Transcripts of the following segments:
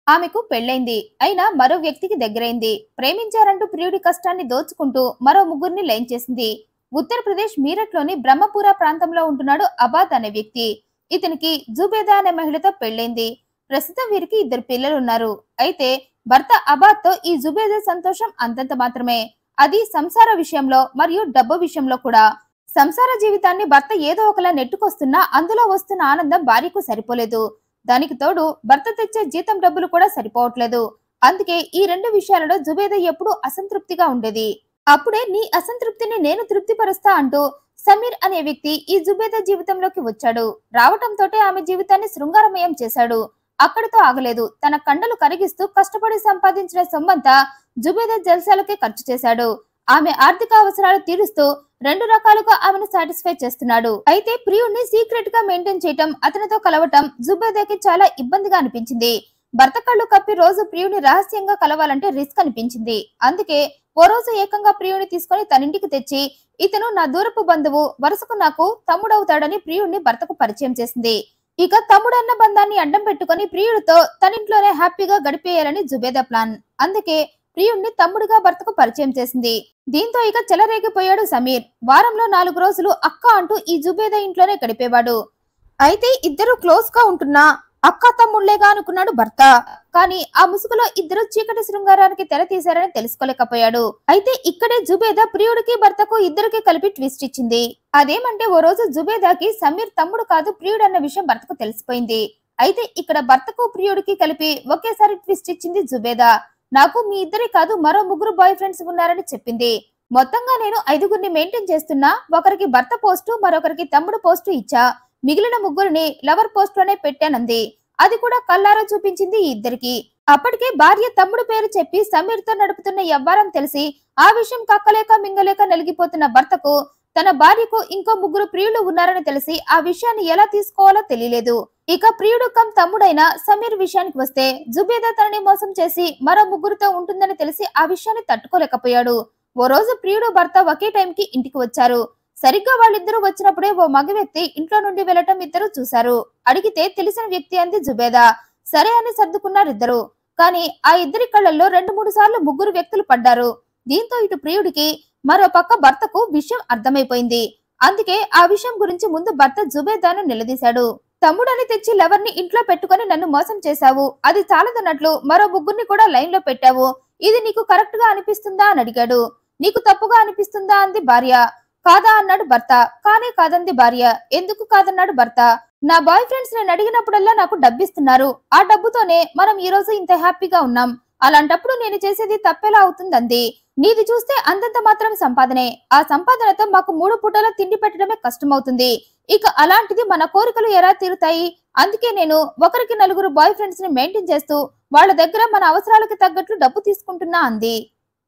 ఆమెకు పెళ్లైంది. అయినా మరో వ్యక్తికి దగ్గరైంది. ప్రేమించారంటూ ప్రియుడి కష్టాన్ని దోచుకుంటూ మరో ముగ్గురిని లైన్ చేసింది. ఉత్తరప్రదేశ్ మీరట్లోని బ్రహ్మపుర ప్రాంతంలో ఉంటున్నాడు అబాద్ అనే వ్యక్తి. ఇతనికి జుబేదా అనే మహిళతో పెళ్లైంది. ప్రస్తుతం వీరికి ఇద్దరు పిల్లలున్నారు. అయితే భర్త అబాద్ తో ఈ జుబేదా సంతోషం అంతంత మాత్రమే. అది సంసార విషయంలో మరియు డబ్బు విషయంలో కూడా. సంసార జీవితాన్ని భర్త ఏదో ఒకలా నెట్టుకొస్తున్నా అందులో వస్తున్న ఆనందం భార్యకు సరిపోలేదు. దానికి తోడు భర్త తెచ్చే జీతం డబ్బులు కూడా సరిపోవట్లేదు. అందుకే ఈ రెండు విషయాలలో జుబేదా ఎప్పుడూ అసంతృప్తిగా ఉండేది. అప్పుడే నీ అసంతృప్తిని నేను తృప్తిపరుస్తా అంటూ సమీర్ అనే వ్యక్తి ఈ జుబేదా జీవితంలోకి వచ్చాడు. రావటంతోటే ఆమె జీవితాన్ని శృంగారమయం చేశాడు. అక్కడితో ఆగలేదు. తన కండలు కరిగిస్తూ కష్టపడి సంపాదించిన సొమ్మంతా జుబేదా జల్సాలకే ఖర్చు చేశాడు. ఆమె ఆర్థిక అవసరాలు తీరుస్తూ రెండు రకాలుగా ఆమెను సాటిస్ఫై చేస్తున్నాడు. అయితే ప్రియుడిని సీక్రెట్ గా మెయింటైన్ చేయటం, అతనితో కలవటం జుబేదాకి చాలా ఇబ్బందిగా అనిపించింది. భర్త కళ్ళు కప్పి రోజు ప్రియుని రహస్యంగా కలవాలంటే రిస్క్ అనిపించింది. అందుకే ఓ రోజు ఏకంగా ప్రియుని తీసుకుని తనింటికి తెచ్చి, ఇతను నా దూరపు బంధువు, వరుసకు నాకు తమ్ముడవుతాడని ప్రియుడిని భర్తకు పరిచయం చేసింది. ఇక తమ్ముడన్న బంధాన్ని అడ్డం పెట్టుకుని ప్రియుడితో తనింట్లోనే హ్యాపీగా గడిపేయాలని జుబేదా ప్లాన్. అందుకే ప్రియుణ్ణి తమ్ముడిగా భర్తకు పరిచయం చేసింది. దీంతో ఇక చెలరేగిపోయాడు సమీర్. వారంలో 4 రోజులు అక్క అంటూ ఈ జుబేదా ఇంట్లోనే గడిపేవాడు. అయితే ఇద్దరు క్లోజ్ గా ఉంటున్నా అక్క తమ్ముళ్లేగా అనుకున్నాడు భర్త. కానీ ఆ ముసుగులో ఇద్దరు చీకటి శృంగారానికి తెర తీశారని తెలుసుకోలేకపోయాడు. అయితే ఇక్కడే జుబేదా ప్రియుడికి భర్తకు ఇద్దరికి కలిపి ట్విస్ట్ ఇచ్చింది. అదేమంటే ఓ రోజు జుబేదాకి సమీర్ తమ్ముడు కాదు ప్రియుడు అన్న విషయం భర్తకు తెలిసిపోయింది. అయితే ఇక్కడ భర్తకు ప్రియుడికి కలిపి ఒకేసారి ట్విస్ట్ ఇచ్చింది జుబేదా. నాకు మీ ఇద్దరే కాదు మరో 3 బాయ్ ఫ్రెండ్స్ ఉన్నారని చెప్పింది. మొత్తంగా నేను 5గురిని మెయింటైన్ చేస్తున్నా. ఒకరికి భర్త పోస్టు, మరొకరికి తమ్ముడు పోస్టు ఇచ్చా. మిగిలిన 3గురిని లవర్ పోస్ట్ లోనే పెట్టానంది. అది కూడా కల్లారా చూపించింది ఈ ఇద్దరికి. అప్పటికే భార్య తమ్ముడు పేరు చెప్పి సమీర్ తో నడుపుతున్న వ్యవహారం తెలిసి ఆ విషయం కక్కలేక మింగలేక నలిగిపోతున్న భర్తకు తన భార్యకు ఇంకో 3 ప్రియులు ఉన్నారని తెలిసి ఆ విషయాన్ని ఎలా తీసుకోవాలో తెలియలేదు. ఇక ప్రియుడు కమ్ తమ్ముడైన సమీర్ విషయానికి వస్తే జుబేదా తనని మోసం చేసి మరో 3తో ఉంటుందని తెలిసి ఆ విషయాన్ని తట్టుకోలేకపోయాడు. ఓ రోజు ప్రియుడు భర్త ఒకే టైంకి ఇంటికి వచ్చారు. సరిగ్గా వాళ్ళిద్దరూ వచ్చినప్పుడే ఓ మగ వ్యక్తి ఇంట్లో నుండి వెళ్లటం ఇద్దరు చూశారు. అడిగితే తెలిసిన వ్యక్తి అంది జుబేదా. సరే అని సర్దుకున్నారిద్దరు. కానీ ఆ ఇద్దరి కళ్ళల్లో 2-3 సార్లు 3 వ్యక్తులు పడ్డారు. దీంతో ఇటు ప్రియుడికి మరో పక్క భర్తకు విషయం అర్థమైపోయింది. అందుకే ఆ విషయం గురించి ముందు భర్త జుబేదాను నిలదీశాడు. తమ్ముడని తెచ్చి లవర్ని ఇంట్లో పెట్టుకుని నన్ను మోసం చేశావు. అది చాలదన్నట్లు మరో 3గురిని కూడా లైన్ లో పెట్టావు. ఇది నీకు కరెక్ట్ గా అనిపిస్తుందా అని అడిగాడు. నీకు తప్పుగా అనిపిస్తుందా అంది భార్య. కాదా అన్నాడు భర్త. కానే కాదంది భార్య. ఎందుకు కాదన్నాడు భర్త. నా బాయ్ ఫ్రెండ్స్ నేను అడిగినప్పుడల్లా నాకు డబ్బిస్తున్నారు. ఆ డబ్బుతోనే మనం ఈ రోజు ఇంత హ్యాపీగా ఉన్నాం. అలాంటప్పుడు నేను చేసేది తప్పేలా అవుతుందంది. నీది చూస్తే అంతంత మాత్రం సంపాదనే. ఆ సంపాదనతో మాకు 3 పూటల తిండి పెట్టడమే కష్టమవుతుంది. ఇక అలాంటిది మన కోరికలు ఎలా తీరుతాయి? అందుకే నేను ఒకరికి 4 బాయ్ ఫ్రెండ్స్ ని మెయింటైన్ చేస్తూ వాళ్ళ దగ్గర మన అవసరాలకు తగ్గట్లు డబ్బు తీసుకుంటున్నా అంది.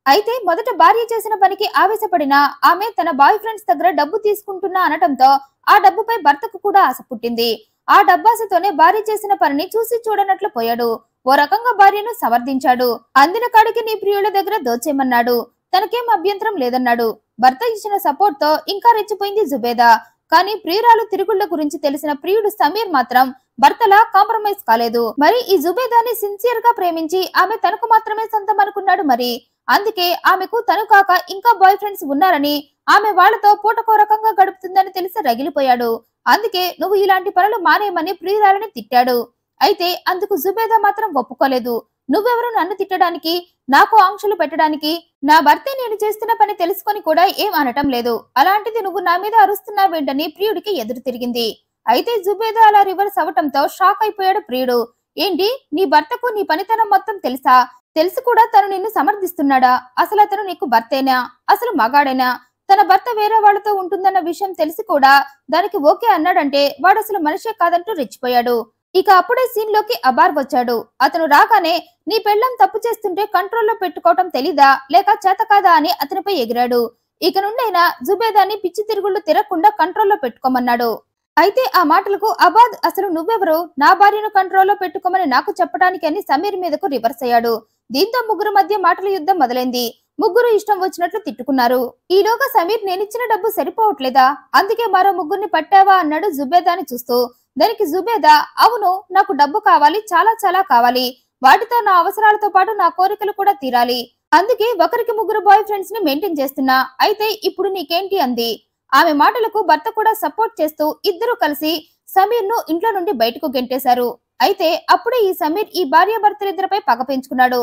అయితే మొదట భార్య చేసిన పనికి ఆవేశపడిన ఆమె తన బాయ్ ఫ్రెండ్స్ దగ్గర డబ్బు తీసుకుంటున్నా అనటంతో ఆ డబ్బుపై భర్తకు కూడా ఆశ పుట్టింది. ఆ డబ్బాసతోనే భార్య చేసిన పనిని చూసి చూడనట్లు పోయాడు. ఓ రకంగా భార్యను సమర్థించాడు. అందిన కాడికి నీ ప్రియుల దగ్గర దోచేయమన్నాడు. తనకేం అభ్యంతరం లేదన్నాడు. భర్త ఇచ్చిన సపోర్ట్ తో ఇంకా రెచ్చిపోయింది జుబేదా. కానీ ప్రియురాలు తిరుగుళ్ల గురించి తెలిసిన ప్రియుడు సమీర్ మాత్రం భర్తలా కాంప్రమైజ్ కాలేదు. మరి ఈ జుబేదాని సిన్సియర్ గా ప్రేమించి ఆమె తనకు మాత్రమే సొంతం అనుకున్నాడు. మరి అందుకే ఆమెకు తను కాక ఇంకా బాయ్ ఫ్రెండ్స్ ఉన్నారని, ఆమె వాళ్లతో పూటకో రకంగా గడుపుతుందని తెలిసి రగిలిపోయాడు. అందుకే నువ్వు ఇలాంటి పనులు మానేయమని ప్రియురాలని తిట్టాడు. అయితే అందుకు జుబేదా మాత్రం ఒప్పుకోలేదు. నువ్వెవరు నన్ను తిట్టడానికి, నాకు ఆంక్షలు పెట్టడానికి? నా భర్తే నేను చేస్తున్న పని తెలుసుకొని కూడా ఏం అనటం లేదు. అలాంటిది నువ్వు నా మీద అరుస్తున్నావేంటని ప్రియుడికి ఎదురు తిరిగింది. అయితే జుబేదా అలా రివర్స్ అవటంతో షాక్ అయిపోయాడు ప్రియుడు. ఏంటి, నీ భర్తకు నీ పనితనం మొత్తం తెలుసా? తెలిసి కూడా తను నిన్ను సమర్థిస్తున్నాడా? అసలు అతను నీకు భర్తేనా? అసలు మగాడేనా? తన భర్త వేరే వాళ్లతో ఉంటుందన్న విషయం తెలిసి కూడా దానికి ఓకే అన్నాడంటే వాడసలు మనిషే కాదంటూ రెచ్చిపోయాడు. ఇక అప్పుడే సీన్ లోకి అబార్ వచ్చాడు. అతను రాగానే నీ పెళ్ళం తప్పు చేస్తుంటే కంట్రోల్లో పెట్టుకోవటం తెలీదా, లేక చేత కాదా అని అతనిపై ఎగిరాడు. ఇక నుండైనా జుబేదాని పిచ్చి తిరుగుళ్లు తిరగకుండా కంట్రోల్లో పెట్టుకోమన్నాడు. అయితే ఆ మాటలకు అబాద్ అసలు నువ్వెవరు నా భార్యను కంట్రోల్లో పెట్టుకోమని నాకు చెప్పడానికి అని సమీర్ మీదకు రివర్స్ అయ్యాడు. దీంతో 3 మధ్య మాటల యుద్ధం మొదలైంది. 3 ఇష్టం వచ్చినట్లు తిట్టుకున్నారు. ఈలోగా సమీర్ నేనిచ్చిన డబ్బు సరిపోవట్లేదా, అందుకే మరో 3ని పట్టావా అన్నాడు జుబేదాని చూస్తూ. దానికి జుబేదా అవును, నాకు డబ్బు కావాలి, చాలా చాలా కావాలి. వాటితో నా అవసరాలతో పాటు నా కోరికలు కూడా తీరాలి. అందుకే ఒకరికి ముగ్గురు బాయ్ ఫ్రెండ్స్ ని మెయింటైన్ చేస్తున్నా. అయితే ఇప్పుడు నీకేంటి అంది. ఆమె మాటలకు భర్త కూడా సపోర్ట్ చేస్తూ ఇద్దరు కలిసి సమీర్ ను ఇంట్లో నుండి బయటకు గెంటేశారు. అయితే అప్పుడే ఈ సమీర్ ఈ భార్యాభర్తలిద్దరిపై పగ పెంచుకున్నాడు.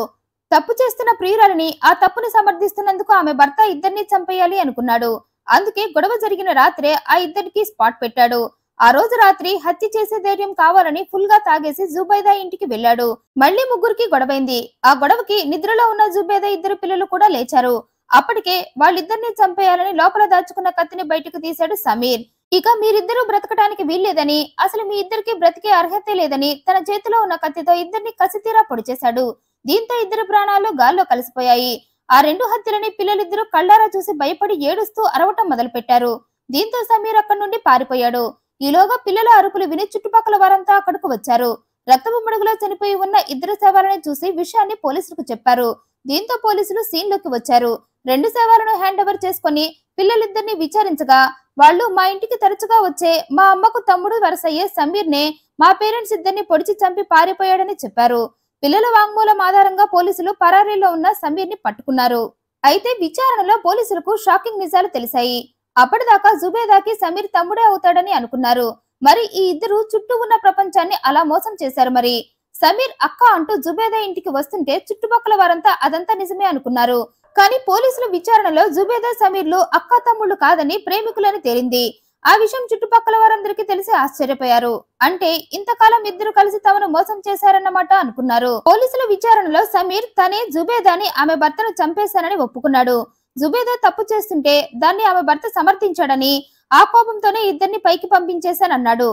తప్పు చేస్తున్న ప్రియురాలిని ఆ తప్పుని సమర్థిస్తున్నందుకు ఆమె భర్త ఇద్దరిని చంపేయాలి అనుకున్నాడు. అందుకే గొడవ జరిగిన రాత్రే ఆ ఇద్దరికి స్పాట్ పెట్టాడు. ఆ రోజు రాత్రి హత్య చేసే ధైర్యం కావాలని ఫుల్ గా తాగేసి జుబైదా ఇంటికి వెళ్లాడు. మళ్లీ ముగ్గురికి గొడవైంది. ఆ గొడవకి నిద్రలో ఉన్న జుబైదా ఇద్దరు పిల్లలు కూడా లేచారు. అప్పటికే వాళ్ళిద్దరిని చంపేయాలని లోపల దాచుకున్న కత్తిని బయటకు తీశాడు సమీర్. ఇక మీరిద్దరూ బ్రతకటానికి వీల్లేదని, అసలు మీ ఇద్దరికి బ్రతికే అర్హతే లేదని తన చేతిలో ఉన్న కత్తితో ఇద్దరిని కసితీరా పొడిచేశాడు. దీంతో ఇద్దరు ప్రాణాలు గాల్లో కలిసిపోయాయి. ఆ రెండు హత్యలని పిల్లలిద్దరూ కళ్ళారా చూసి భయపడి ఏడుస్తూ అరవటం మొదలుపెట్టారు. దీంతో సమీర్ అక్కడి నుండి పారిపోయాడు. ఈలోగా పిల్లల అరుపులు విని చుట్టుపక్కల వారంతా అక్కడకు వచ్చారు. రక్తపు మడుగులో చనిపోయి ఉన్న ఇద్దరు శవాలను చూసి విషయాన్ని పోలీసులకు చెప్పారు. దీంతో పోలీసులు సీన్ లోకి వచ్చారు. రెండు శవాలను హ్యాండ్ ఓవర్ చేసుకుని పిల్లలిద్దరిని విచారించగా వాళ్ళు మా ఇంటికి తరచుగా వచ్చే మా అమ్మకు తమ్ముడు వరసయ్యే సమీర్ నే మా పేరెంట్స్ ఇద్దరిని పొడిచి చంపి పారిపోయాడని చెప్పారు. పిల్లల వాంగ్మూలం ఆధారంగా పోలీసులు పరారీలో ఉన్న సమీర్ ని పట్టుకున్నారు. అయితే విచారణలో పోలీసులకు షాకింగ్ నిజాలు తెలిసాయి. అప్పటిదాకా జుబేదాకి సమీర్ తమ్ముడే అవుతాడని అనుకున్నారు. మరి ఈ ఇద్దరు చుట్టూ ఉన్న ప్రపంచాన్ని అలా మోసం చేశారు. మరి సమీర్ అక్క అంటూ జుబేదా ఇంటికి వస్తుంటే చుట్టుపక్కల వారంతా అదంతా నిజమే అనుకున్నారు. కానీ పోలీసుల విచారణలో జుబేదా సమీర్లు అక్క తమ్ముళ్ళు కాదని ప్రేమికులని తేలింది. ఆ విషయం చుట్టుపక్కల వారందరికీ తెలిసి ఆశ్చర్యపోయారు. అంటే ఇంతకాలం ఇద్దరు కలిసి తమను మోసం చేశారన్నమాట అనుకున్నారు. పోలీసుల విచారణలో సమీర్ తనే జుబేదాని ఆమె భర్తను చంపేశానని ఒప్పుకున్నాడు. జుబేదా తప్పు చేస్తుంటే దాన్ని ఆమె భర్త సమర్థించాడని, ఆ కోపంతోనే ఇద్దరిని పైకి పంపించేశానన్నాడు.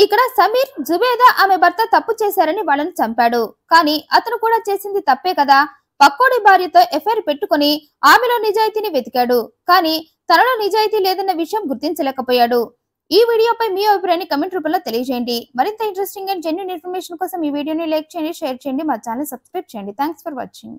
ఇక్కడ సమీర్ జుబేదా ఆమె భర్త తప్పు చేశారని వాళ్ళని చంపాడు. కానీ అతను కూడా చేసింది తప్పే కదా. పక్కోడి భార్యతో ఎఫ్ఐఆర్ పెట్టుకుని ఆమెలో నిజాయితీని వెతికాడు. కానీ తనలో నిజాయితీ లేదన్న విషయం గుర్తించలేకపోయాడు. ఈ వీడియోపై మీ అభిప్రాయాన్ని కమెంట్ రూపంలో తెలియజేయండి. మరింత ఇంట్రెస్టింగ్ అండ్ జెన్యూన్ ఇన్ఫర్మేషన్ కోసం ఈ వీడియోని లైక్ చేయండి, షేర్ చేయండి, మా ఛానల్ సబ్స్క్రైబ్ చేయండి. Thanks for watching.